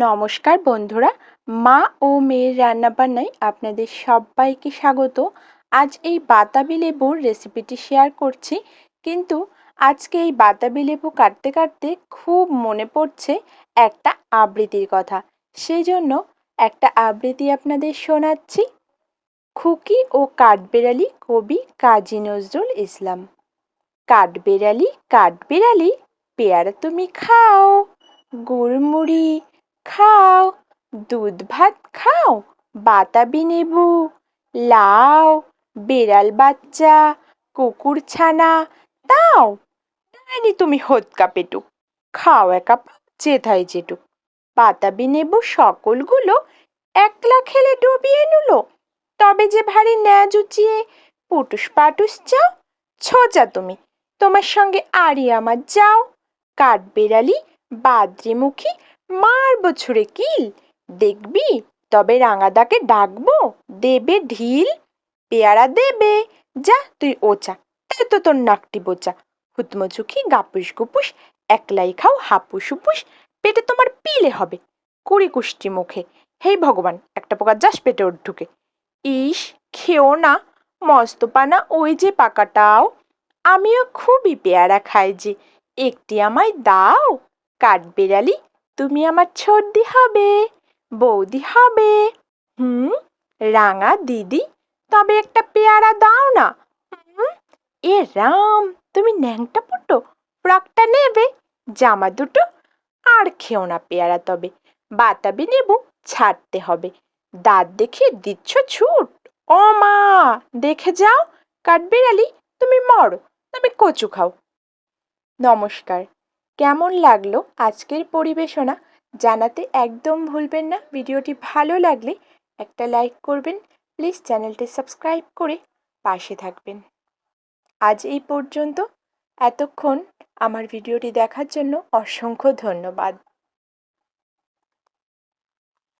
নমস্কার বন্ধুরা, মা ও মেয়ের রান্নাবান্নায় আপনাদের সবাইকে স্বাগত। আজ এই বাতাবি লেবুর রেসিপিটি শেয়ার করছি, কিন্তু আজকে এই বাতাবি লেবু কাটতে কাটতে খুব মনে পড়ছে একটা আবৃত্তির কথা। সেই জন্য একটা আবৃত্তি আপনাদের শোনাচ্ছি। খুকি ও কাঠবেড়ালি, কবি কাজী নজরুল ইসলাম। কাঠবেড়ালি কাঠবেড়ালি, পেয়ারা তুমি খাও, গুড়মুড়ি খাও, দুধ ভাত খাও, বাতাবি লেবু, লাউ, বেড়াল বাচ্চা, কুকুর ছানা তাও, তাইনি তুমি হোতকা পেটুক, খাও একা যেথায় যেটুক। বাতাবি লেবু সকলগুলো একলা খেলে ডুবিয়ে নিল, তবে যে ভারী ন্যাজ উচিয়ে পুটুস পাটুস চাও, ছোজা তুমি, তোমার সঙ্গে আরই আমার যাও। কাঠবেড়ালি বাদ্রিমুখী, মারবো ছুঁড়ে কিল, দেখবি তবে রাঙাদাকে ডাকবো, দেবে ঢিল। পেয়ারা দেবে, যা তুই ওচা, এত তোর নাকটি বোচা, হুতমচুকি গাপুস গুপুস, একলাই খাও হাপুস হুপুস, পেটে তোমার পিলে হবে কুড়ি কুষ্টি মুখে। হেই ভগবান, একটা পোকা যাস পেটে ওর ঢুকে। ইস, খেও না, মস্তপানা ওই যে পাকাটাও, আমিও খুবই পেয়ারা খাই যে, একটি আমায় দাও। কাঠবেড়ালি তুমি আমার সর্দি হবে, বৌদি হবে। রাঙা দিদি, তবে একটা পেয়ারা দাও না। এ রাম, তুমি ন্যাংটা পুটো, ফ্রকটা নেবে, জামা দুটো, আর খেও না পেয়ারা তবে, বাতাবি লেবু ছাড়তে হবে। দাঁত দেখিয়ে দিচ্ছ ছুট, ও মা দেখে যাও, কাঠবেড়ালি তুমি মরো, তবে কচু খাও। নমস্কার। কেমন লাগলো আজকের পরিবেশনা জানাতে একদম ভুলবেন না। ভিডিওটি ভালো লাগলে একটা লাইক করবেন, প্লিজ চ্যানেলটি সাবস্ক্রাইব করে পাশে থাকবেন। আজ এই পর্যন্ত। এতক্ষণ আমার ভিডিওটি দেখার জন্য অসংখ্য ধন্যবাদ।